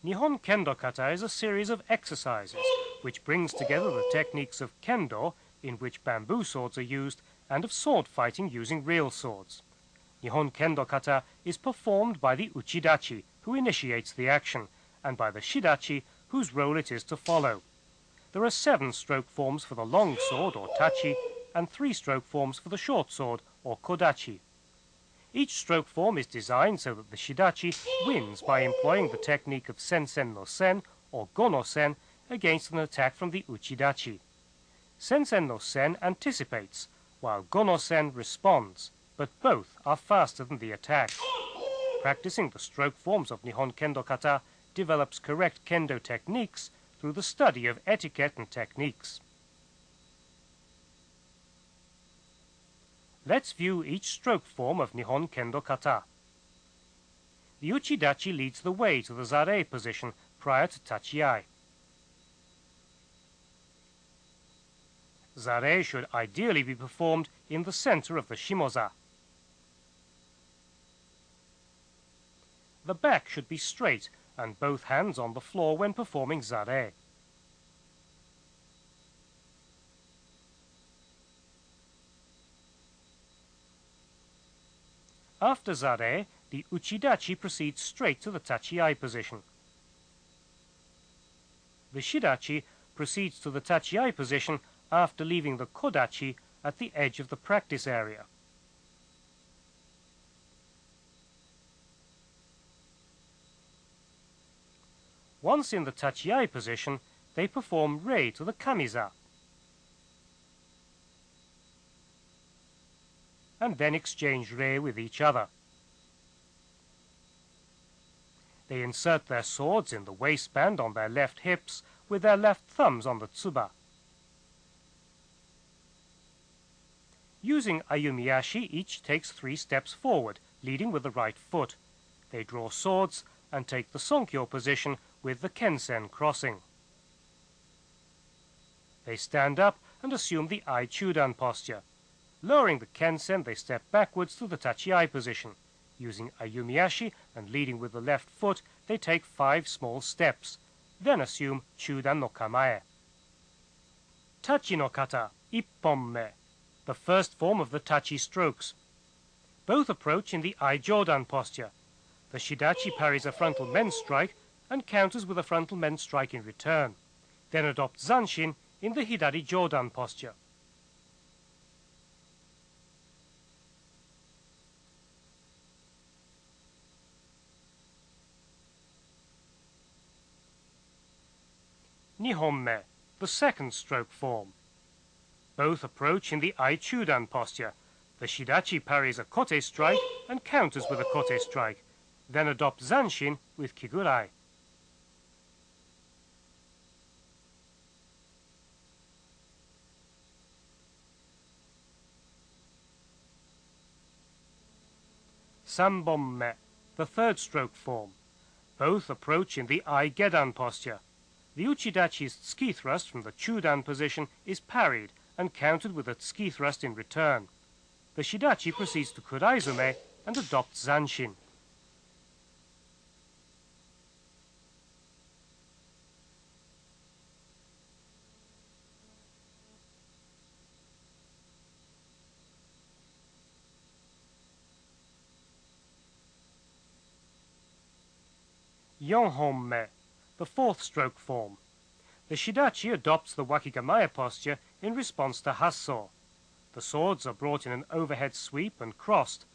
Nihon Kendo Kata is a series of exercises which brings together the techniques of kendo, in which bamboo swords are used, and of sword fighting using real swords. Nihon Kendo Kata is performed by the uchidachi, who initiates the action, and by the shidachi, whose role it is to follow. There are 7 stroke forms for the long sword, or tachi, and 3 stroke forms for the short sword, or kodachi. Each stroke form is designed so that the shidachi wins by employing the technique of sensen no sen, or go no sen, against an attack from the uchidachi. Sensen no sen anticipates, while go no sen responds, but both are faster than the attack. Practicing the stroke forms of Nihon Kendo Kata develops correct kendo techniques through the study of etiquette and techniques. Let's view each stroke form of Nihon Kendo Kata. The uchidachi leads the way to the zare position prior to tachiai. Zare should ideally be performed in the center of the shimoza. The back should be straight and both hands on the floor when performing zare. After zare, the uchidachi proceeds straight to the tachiai position. The shidachi proceeds to the tachiai position after leaving the kodachi at the edge of the practice area. Once in the tachiai position, they perform rei to the kamiza, and then exchange rei with each other. They insert their swords in the waistband on their left hips with their left thumbs on the tsuba. Using ayumiashi, each takes 3 steps forward, leading with the right foot. They draw swords and take the sonkyo position with the kensen crossing. They stand up and assume the ai-chudan posture. Lowering the kensen, they step backwards to the tachiai position. Using ayumiashi and leading with the left foot, they take 5 small steps, then assume chudan no kamae. Tachi no kata, ipponme, the first form of the tachi strokes. Both approach in the ai-jodan posture. The shidachi parries a frontal men strike and counters with a frontal men strike in return, then adopts zanshin in the hidari jodan posture. Nihonme, the second stroke form. Both approach in the ai-chudan posture. The shidachi parries a kote strike and counters with a kote strike, then adopts zanshin with kigurai. Sanbonme, the third stroke form. Both approach in the ai-gedan posture. The uchidachi's tsuki thrust from the chudan position is parried and countered with a tsuki thrust in return. The shidachi proceeds to kuraizume and adopts zanshin. Yonhonme, the fourth stroke form. The shidachi adopts the wakigamaya posture in response to hasso. The swords are brought in an overhead sweep and crossed.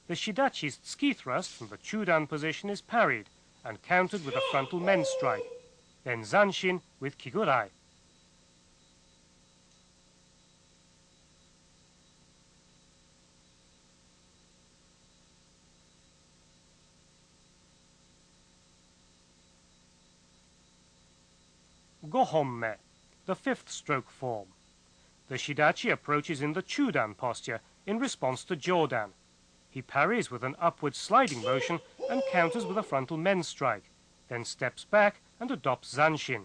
The shidachi's tsuki thrust from the chudan position is parried and countered with a frontal men strike, then zanshin with kigurai. Gohonme, the fifth stroke form. The shidachi approaches in the chudan posture in response to jodan. He parries with an upward sliding motion and counters with a frontal men strike, then steps back and adopts zanshin.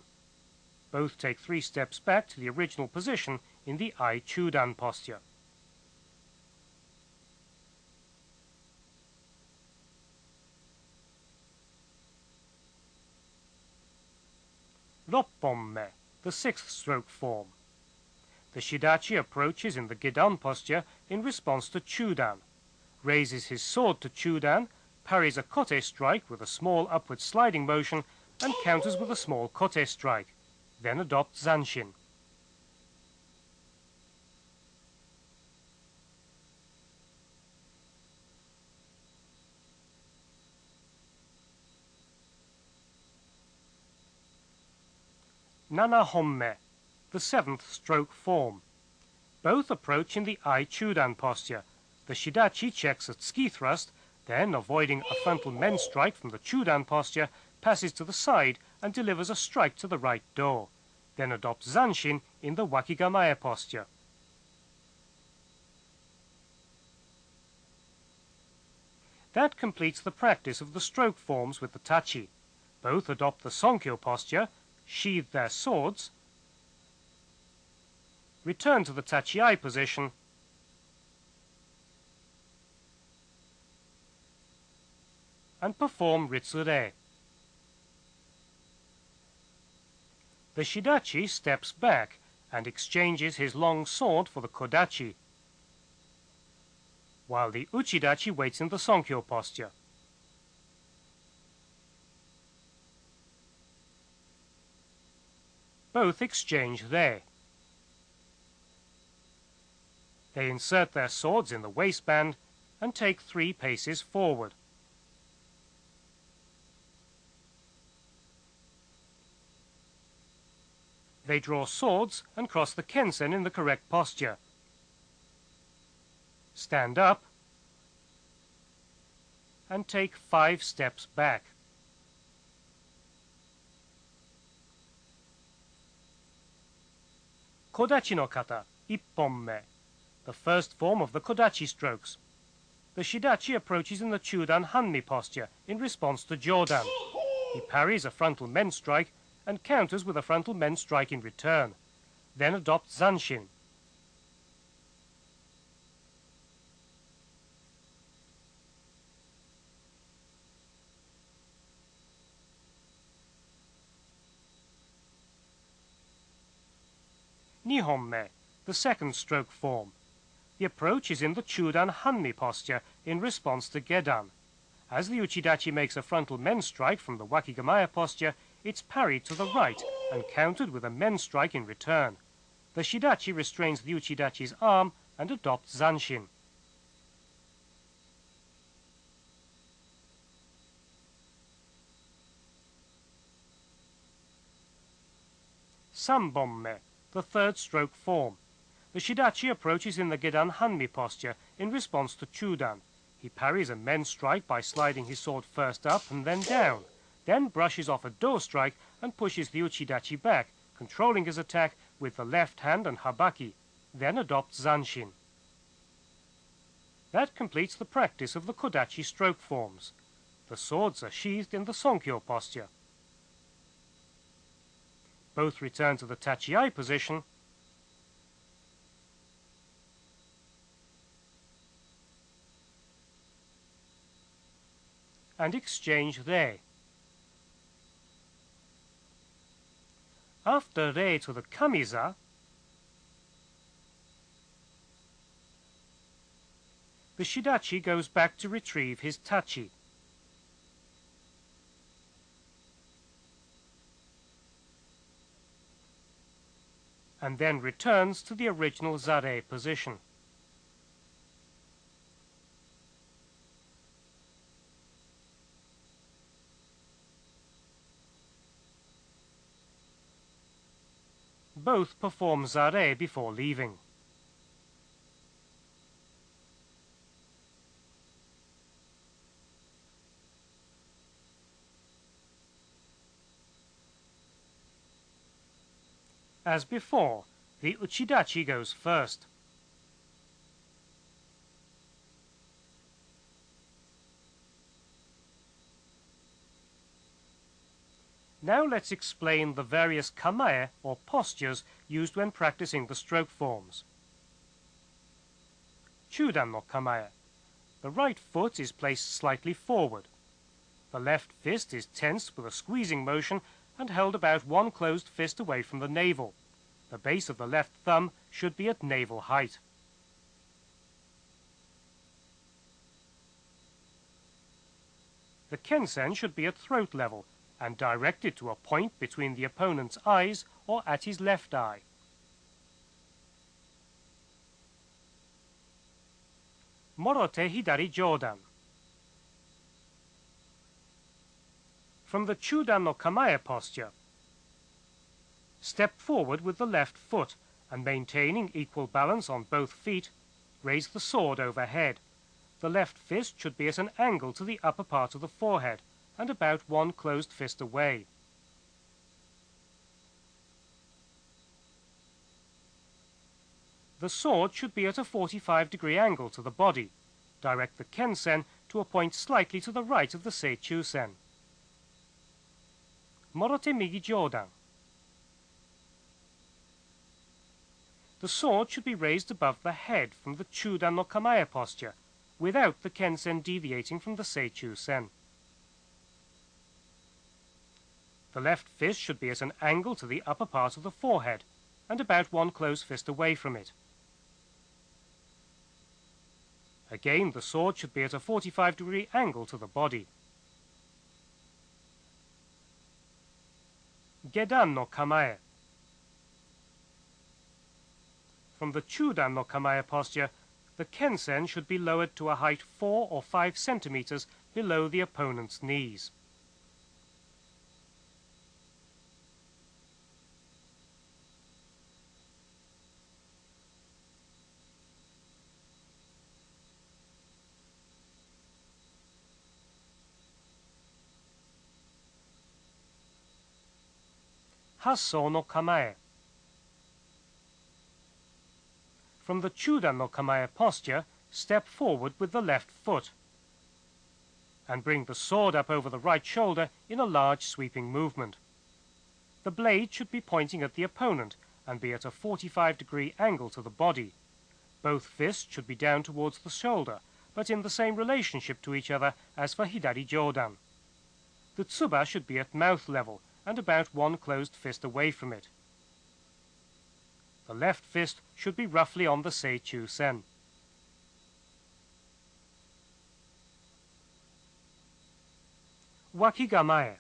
Both take 3 steps back to the original position in the ai-chudan posture. Ropponme, the sixth stroke form. The shidachi approaches in the gedan posture in response to chudan, raises his sword to chudan, parries a kote strike with a small upward sliding motion, and counters with a small kote strike, then adopts zanshin. Nanahonme, the seventh stroke form. Both approach in the I chudan posture. The shidachi checks a tsuki thrust, then, avoiding a frontal men strike from the chudan posture, passes to the side and delivers a strike to the right do, then adopts zanshin in the wakigamae posture. That completes the practice of the stroke forms with the tachi. Both adopt the sonkyo posture, sheathe their swords, return to the tachi-ai position, and perform ritsure. The shidachi steps back and exchanges his long sword for the kodachi, while the uchidachi waits in the sonkyo posture. Both exchange rei. They insert their swords in the waistband and take 3 paces forward. They draw swords and cross the kensen in the correct posture. Stand up and take 5 steps back. Kodachi no kata, ipponme, the first form of the kodachi strokes. The shidachi approaches in the chudan hanmi posture in response to jodan. He parries a frontal men strike and counters with a frontal men strike in return, then adopts zanshin. Nihonme, the second stroke form. The approach is in the chudan hanmi posture in response to gedan. As the uchidachi makes a frontal men strike from the wakigamae posture, it's parried to the right and countered with a men strike in return. The shidachi restrains the uchidachi's arm and adopts zanshin. Sambonme, the third stroke form. The shidachi approaches in the gedan hanmi posture in response to chudan. He parries a men strike by sliding his sword first up and then down, then brushes off a do strike and pushes the uchidachi back, controlling his attack with the left hand and habaki, then adopts zanshin. That completes the practice of the kodachi stroke forms. The swords are sheathed in the sonkyo posture. Both return to the tachi-ai position and exchange rei. After rei to the kamiza, the shidachi goes back to retrieve his tachi. And then returns to the original zare position. Both perform zare before leaving. As before, the uchidachi goes first. Now let's explain the various kamae or postures used when practicing the stroke forms. Chudan no kamae. The right foot is placed slightly forward. The left fist is tensed with a squeezing motion and held about one closed fist away from the navel. The base of the left thumb should be at navel height. The kensen should be at throat level and directed to a point between the opponent's eyes or at his left eye. Morote Hidari Jodan. From the Chudan no Kamae posture, step forward with the left foot and maintaining equal balance on both feet, raise the sword overhead. The left fist should be at an angle to the upper part of the forehead and about one closed fist away. The sword should be at a 45-degree angle to the body. Direct the kensen to a point slightly to the right of the seichusen. Morote Migi Jodan. The sword should be raised above the head from the Chudan no Kamae posture, without the kensen deviating from the seichusen. The left fist should be at an angle to the upper part of the forehead, and about one closed fist away from it. Again, the sword should be at a 45-degree angle to the body. Gedan no Kamae. From the Chudan no Kamae posture, the kensen should be lowered to a height 4 or 5 centimeters below the opponent's knees. Hasso no Kamae. From the Chudan no Kamae posture, step forward with the left foot and bring the sword up over the right shoulder in a large sweeping movement. The blade should be pointing at the opponent and be at a 45-degree angle to the body. Both fists should be down towards the shoulder, but in the same relationship to each other as for Hidari Jodan. The tsuba should be at mouth level and about one closed fist away from it. The left fist should be roughly on the seichusen. Wakigamae.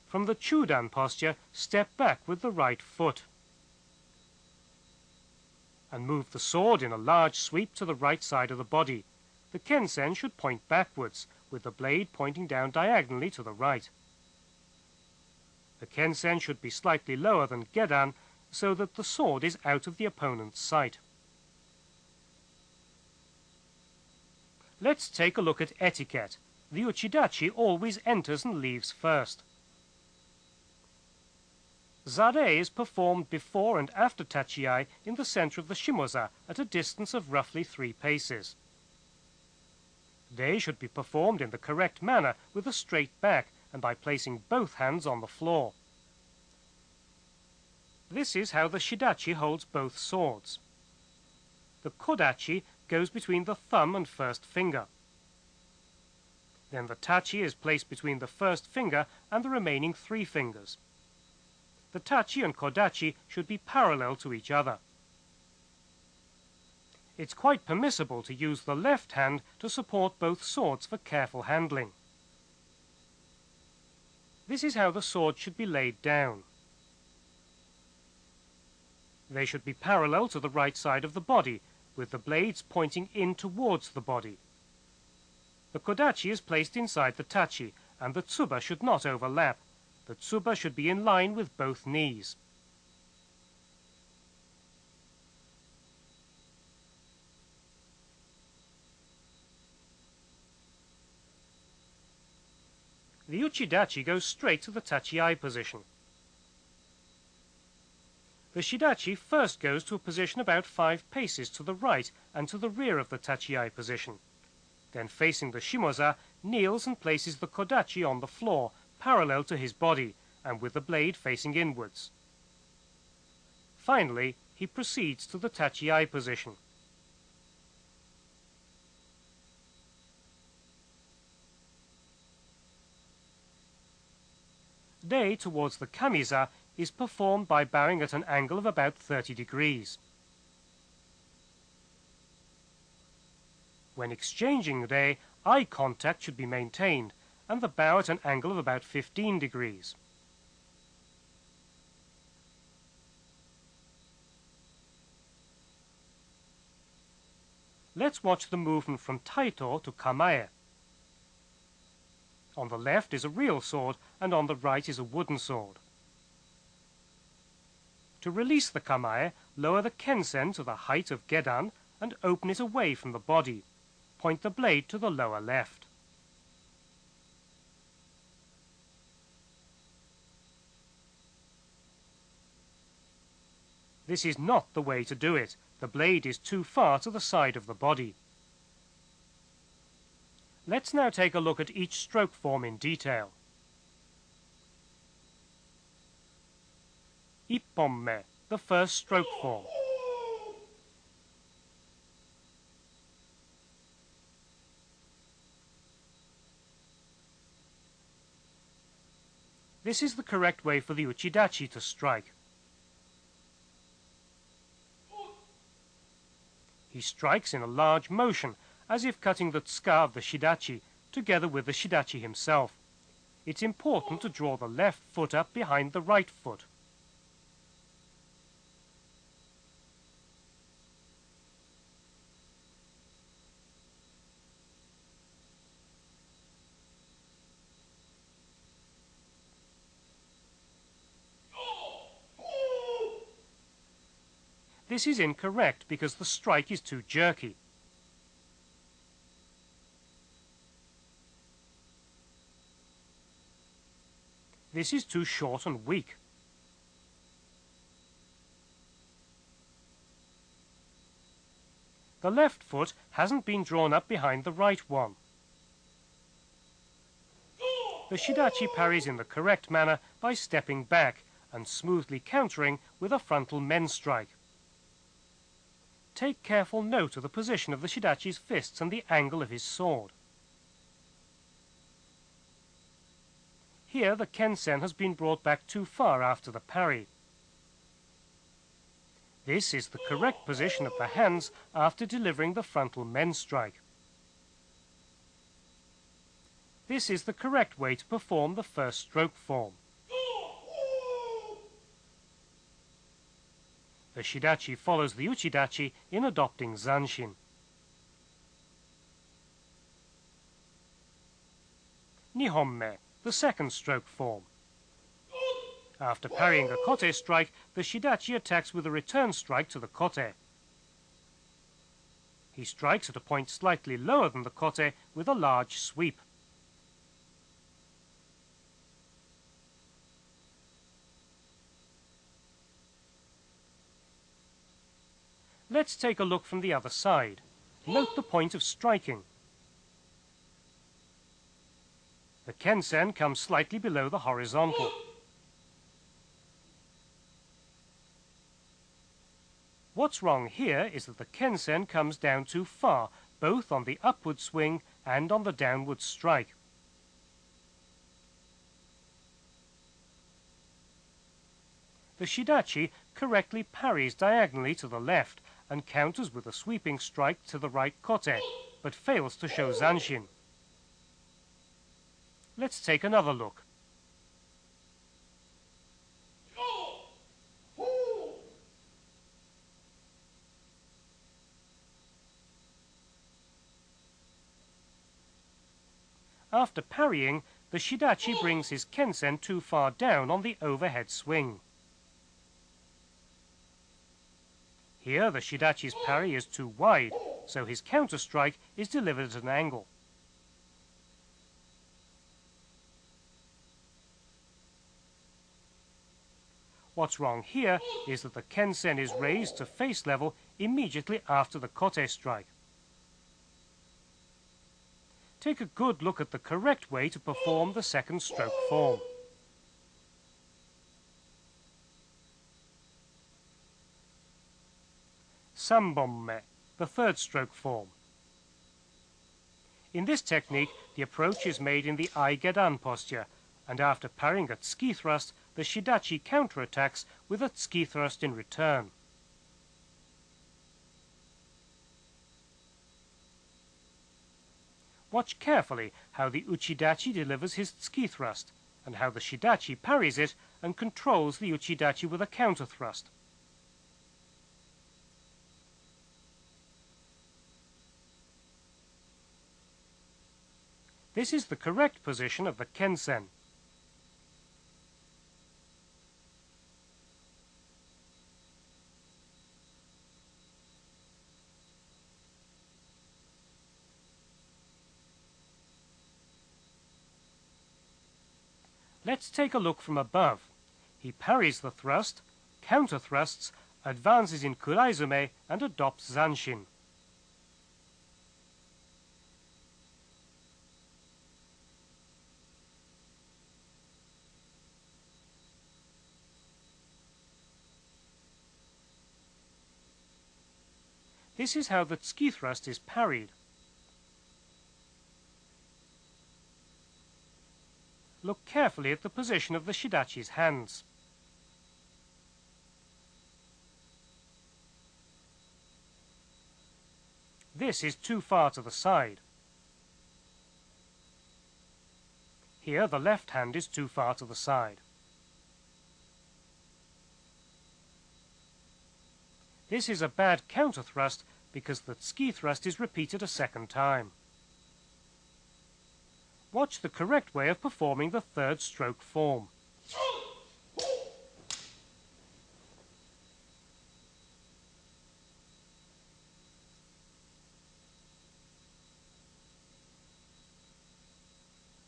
From the Chudan posture, step back with the right foot and move the sword in a large sweep to the right side of the body. The kensen should point backwards, with the blade pointing down diagonally to the right. The kensen should be slightly lower than gedan, so that the sword is out of the opponent's sight. Let's take a look at etiquette. The uchidachi always enters and leaves first. Zare is performed before and after tachiai in the center of the shimoza at a distance of roughly 3 paces. They should be performed in the correct manner with a straight back and by placing both hands on the floor. This is how the shidachi holds both swords. The kodachi goes between the thumb and first finger. Then the tachi is placed between the first finger and the remaining 3 fingers. The tachi and kodachi should be parallel to each other. It's quite permissible to use the left hand to support both swords for careful handling. This is how the sword should be laid down. They should be parallel to the right side of the body, with the blades pointing in towards the body. The kodachi is placed inside the tachi, and the tsuba should not overlap. The tsuba should be in line with both knees. The uchidachi goes straight to the tachiai position. The shidachi first goes to a position about 5 paces to the right and to the rear of the tachiai position. Then, facing the shimoza, kneels and places the kodachi on the floor, parallel to his body, and with the blade facing inwards. Finally, he proceeds to the tachiai position. Dei towards the kamiza is performed by bowing at an angle of about 30 degrees. When exchanging dei, eye contact should be maintained and the bow at an angle of about 15 degrees. Let's watch the movement from taito to kamae. On the left is a real sword and on the right is a wooden sword. To release the kamae, lower the kensen to the height of gedan and open it away from the body. Point the blade to the lower left. This is not the way to do it. The blade is too far to the side of the body. Let's now take a look at each stroke form in detail. Ipponme, the first stroke form. This is the correct way for the uchidachi to strike. He strikes in a large motion, as if cutting the tsuka of the shidachi, together with the shidachi himself. It's important to draw the left foot up behind the right foot. This is incorrect because the strike is too jerky. This is too short and weak. The left foot hasn't been drawn up behind the right one. The shidachi parries in the correct manner by stepping back and smoothly countering with a frontal men strike. Take careful note of the position of the shidachi's fists and the angle of his sword. Here the kensen has been brought back too far after the parry. This is the correct position of the hands after delivering the frontal men strike. This is the correct way to perform the first stroke form. The shidachi follows the uchidachi in adopting zanshin. Nihonme, the second stroke form. After parrying a kote strike, the shidachi attacks with a return strike to the kote. He strikes at a point slightly lower than the kote with a large sweep. Let's take a look from the other side. Note the point of striking. The kensen comes slightly below the horizontal. What's wrong here is that the kensen comes down too far, both on the upward swing and on the downward strike. The shidachi correctly parries diagonally to the left and counters with a sweeping strike to the right kote, but fails to show zanshin. Let's take another look. After parrying, the shidachi brings his kensen too far down on the overhead swing. Here the shidachi's parry is too wide, so his counter strike is delivered at an angle. What's wrong here is that the kensen is raised to face level immediately after the kote strike. Take a good look at the correct way to perform the second stroke form. Sambonme, the third stroke form. In this technique, the approach is made in the ai gedan posture, and after parrying a tsuki thrust, the shidachi counterattacks with a tsuki thrust in return. Watch carefully how the uchidachi delivers his tsuki thrust, and how the shidachi parries it and controls the uchidachi with a counter thrust. This is the correct position of the kensen. Let's take a look from above. He parries the thrust, counter thrusts, advances in kuraizume, and adopts zanshin. This is how the tsuki thrust is parried. Look carefully at the position of the shidachi's hands. This is too far to the side. Here the left hand is too far to the side. This is a bad counter thrust because the tsuki thrust is repeated a second time. Watch the correct way of performing the third stroke form.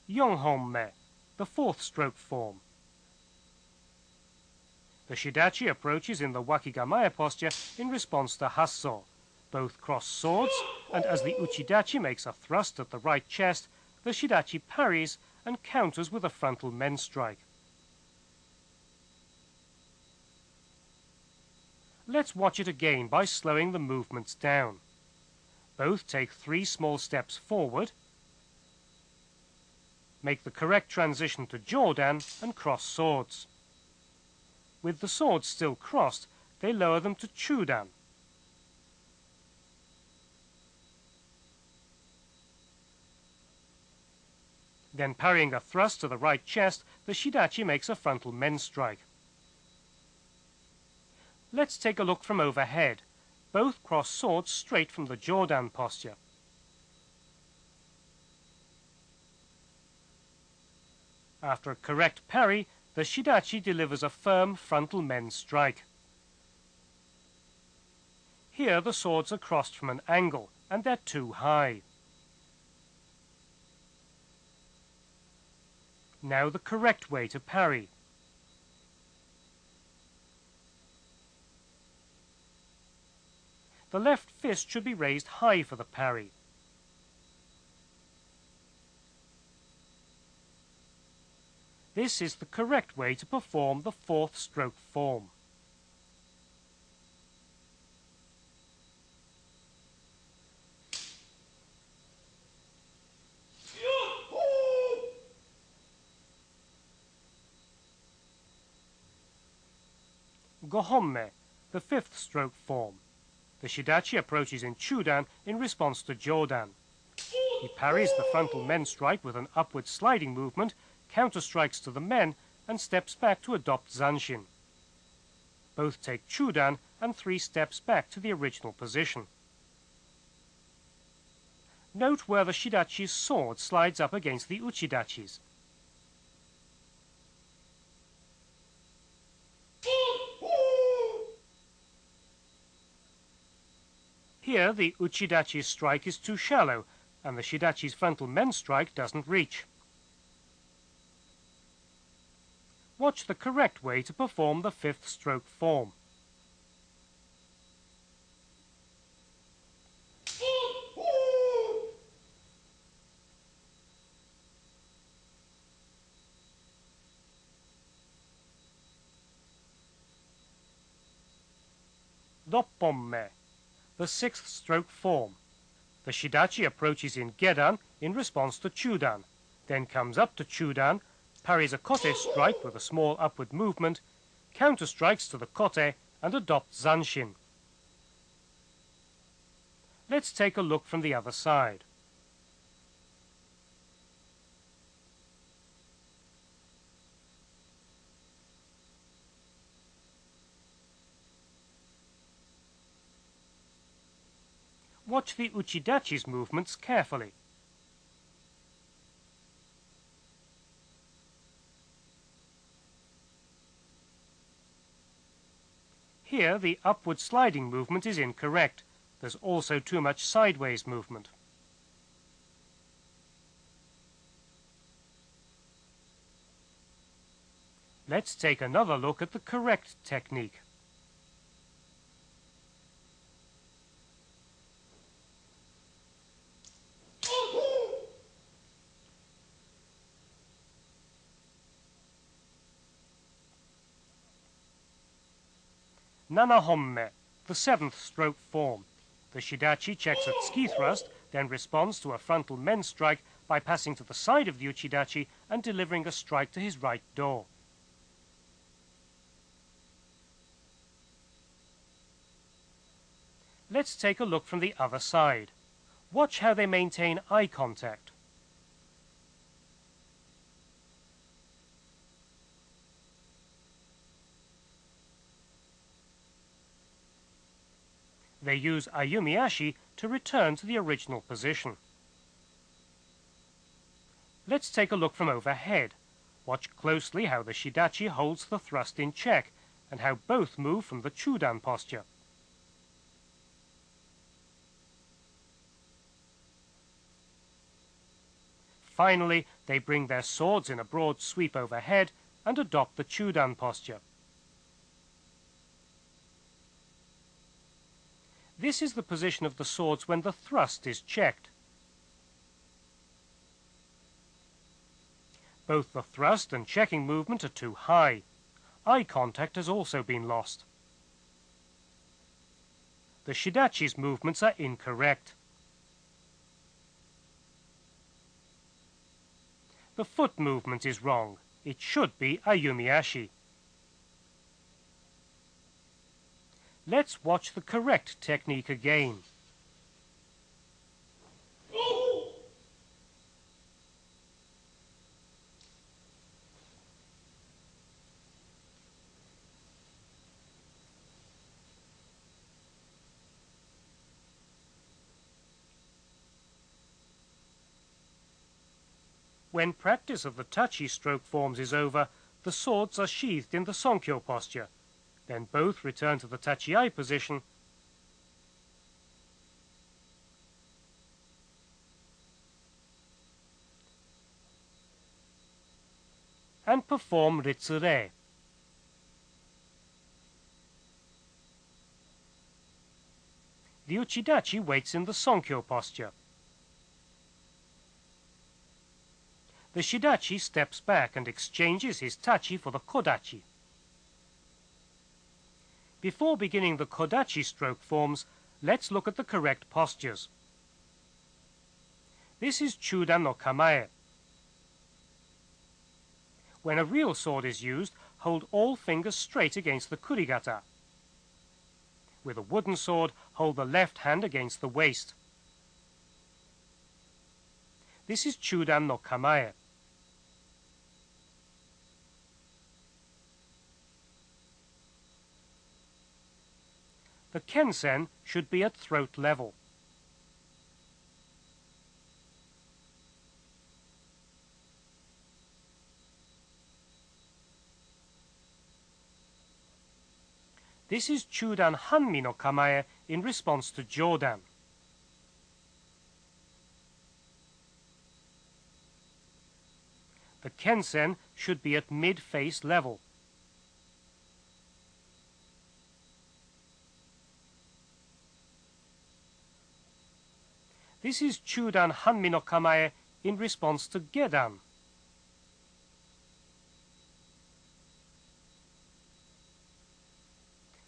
Yonhonme, the fourth stroke form. The shidachi approaches in the wakigamae posture in response to hasso. Both cross swords, and as the uchidachi makes a thrust at the right chest, the shidachi parries and counters with a frontal men strike. Let's watch it again by slowing the movements down. Both take 3 small steps forward, make the correct transition to jodan, and cross swords. With the swords still crossed, they lower them to chudan. Then parrying a thrust to the right chest, the shidachi makes a frontal men strike. Let's take a look from overhead. Both cross swords straight from the jodan posture. After a correct parry, the shidachi delivers a firm frontal men strike. Here the swords are crossed from an angle, and they're too high. Now the correct way to parry. The left fist should be raised high for the parry. This is the correct way to perform the fourth stroke form. Gohonme, the fifth stroke form. The shidachi approaches in chudan in response to jodan. He parries the frontal men strike with an upward sliding movement, counter-strikes to the men, and steps back to adopt zanshin. Both take chudan and 3 steps back to the original position. Note where the shidachi's sword slides up against the uchidachi's. Here the uchidachi's strike is too shallow, and the shidachi's frontal men strike doesn't reach. Watch the correct way to perform the fifth stroke form. Dopponme, the sixth stroke form. The shidachi approaches in gedan in response to chudan, then comes up to chudan, parries a kote strike with a small upward movement, counter-strikes to the kote, and adopts zanshin. Let's take a look from the other side. Watch the uchidachi's movements carefully. Here, the upward sliding movement is incorrect. There's also too much sideways movement. Let's take another look at the correct technique. Nanahomme, the seventh stroke form. The shidachi checks at ski thrust, then responds to a frontal men strike by passing to the side of the uchidachi and delivering a strike to his right door. Let's take a look from the other side. Watch how they maintain eye contact. They use ayumiashi to return to the original position. Let's take a look from overhead. Watch closely how the shidachi holds the thrust in check and how both move from the chudan posture. Finally, they bring their swords in a broad sweep overhead and adopt the chudan posture. This is the position of the swords when the thrust is checked. Both the thrust and checking movement are too high. Eye contact has also been lost. The shidachi's movements are incorrect. The foot movement is wrong. It should be ayumiashi. Let's watch the correct technique again. When practice of the tachi stroke forms is over, the swords are sheathed in the sonkyo posture. Then both return to the tachi-ai position and perform ritsure. The uchidachi waits in the sonkyo posture. The shidachi steps back and exchanges his tachi for the kodachi. Before beginning the kodachi stroke forms, let's look at the correct postures. This is chudan no kamae. When a real sword is used, hold all fingers straight against the kurigata. With a wooden sword, hold the left hand against the waist. This is chudan no kamae. The kensen should be at throat level. This is chudan hanmi no kamae in response to jodan. The kensen should be at mid-face level. This is chudan hanmi no kamae in response to gedan.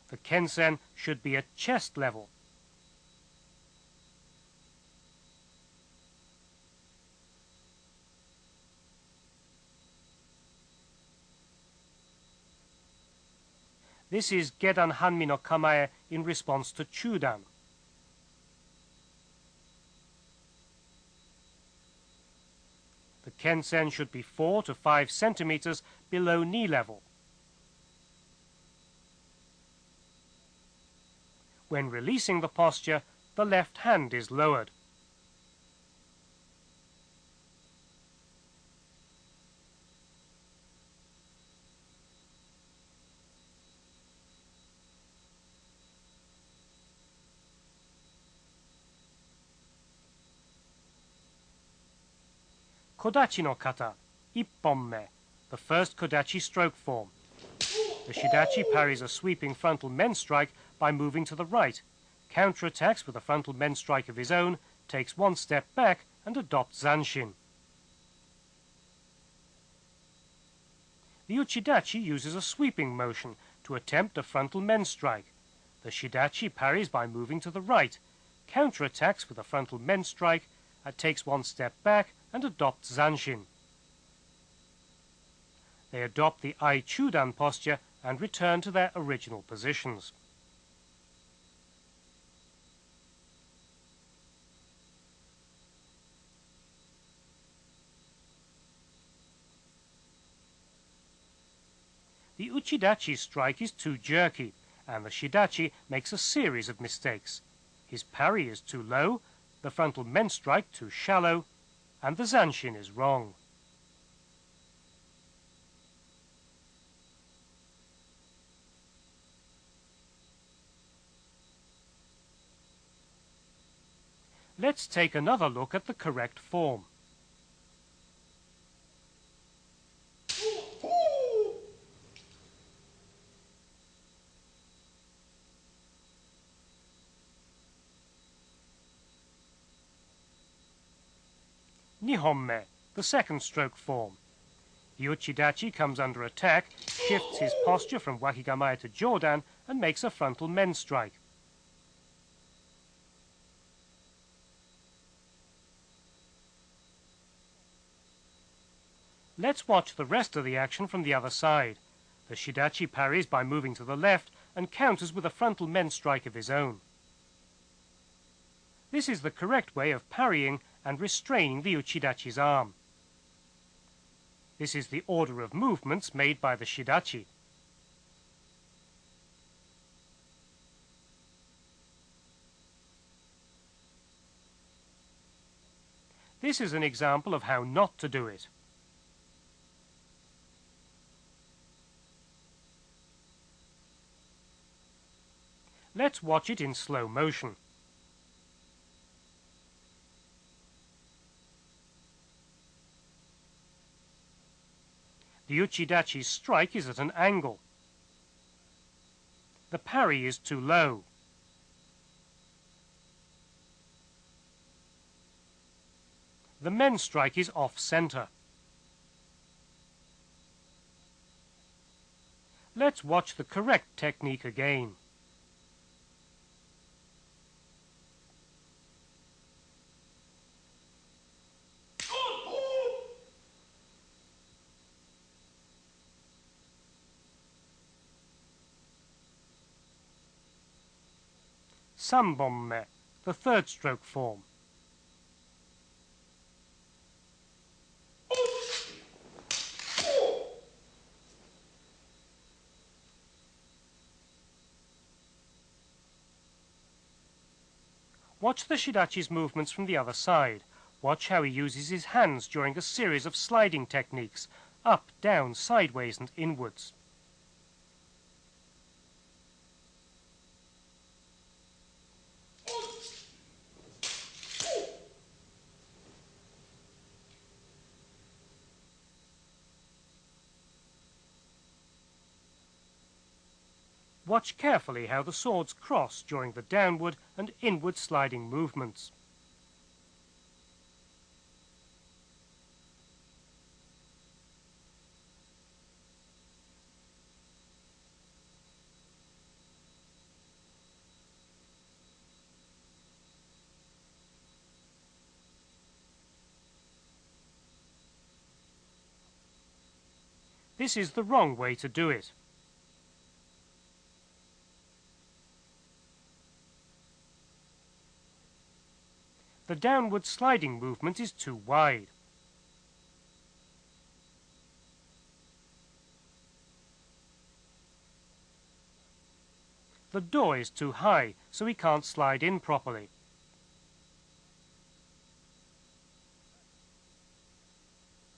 The kensen should be at chest level. This is Gedan Hanmi no Kamae in response to Chudan. The Kensen should be 4 to 5 centimeters below knee level. When releasing the posture, the left hand is lowered. Kodachi no kata, ipponme, the first kodachi stroke form. The shidachi parries a sweeping frontal men strike by moving to the right, counterattacks with a frontal men strike of his own, takes one step back and adopts zanshin. The uchidachi uses a sweeping motion to attempt a frontal men strike. The shidachi parries by moving to the right, counterattacks with a frontal men strike, takes one step back and adopts zanshin. They adopt the ai chudan posture and return to their original positions. The uchidachi strike is too jerky, and the shidachi makes a series of mistakes. His parry is too low, the frontal men strike too shallow, and the zanshin is wrong. Let's take another look at the correct form. Nihonme, the second stroke form. The uchidachi comes under attack, shifts his posture from wakigamae to jodan, and makes a frontal men strike. Let's watch the rest of the action from the other side. The shidachi parries by moving to the left and counters with a frontal men strike of his own. This is the correct way of parrying and restraining the uchidachi's arm. This is the order of movements made by the shidachi. This is an example of how not to do it. Let's watch it in slow motion. The uchidachi's strike is at an angle. The parry is too low. The men strike is off-center. Let's watch the correct technique again. Sanbonme, the third stroke form. Watch the shidachi's movements from the other side. Watch how he uses his hands during a series of sliding techniques, up, down, sideways and inwards. Watch carefully how the swords cross during the downward and inward sliding movements. This is the wrong way to do it. the downward sliding movement is too wide. The door is too high, so he can't slide in properly.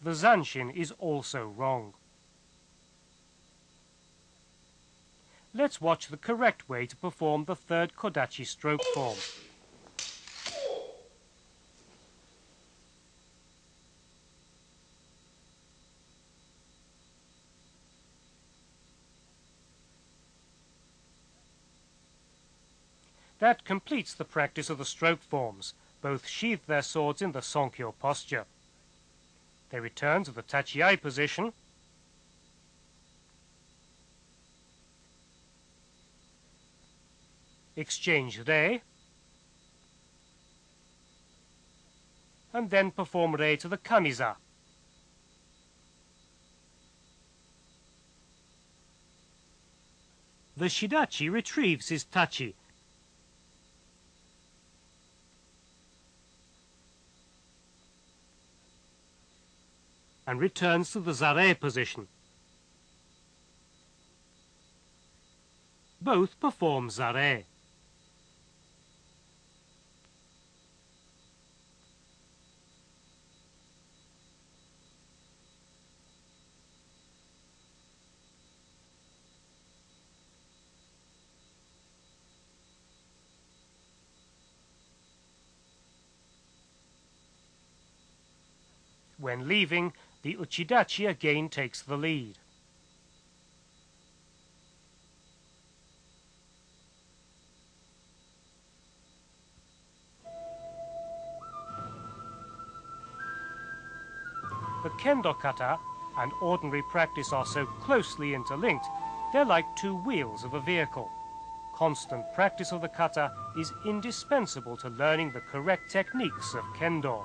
The zanshin is also wrong. Let's watch the correct way to perform the third kodachi stroke form. That completes the practice of the stroke forms. Both sheathe their swords in the Sonkyo posture. They return to the tachi-ai position, exchange rei, and then perform rei to the kamiza. The shidachi retrieves his tachi. And returns to the zare position. Both perform zare. When leaving, the uchidachi again takes the lead. The kendo kata and ordinary practice are so closely interlinked, they're like two wheels of a vehicle. Constant practice of the kata is indispensable to learning the correct techniques of kendo.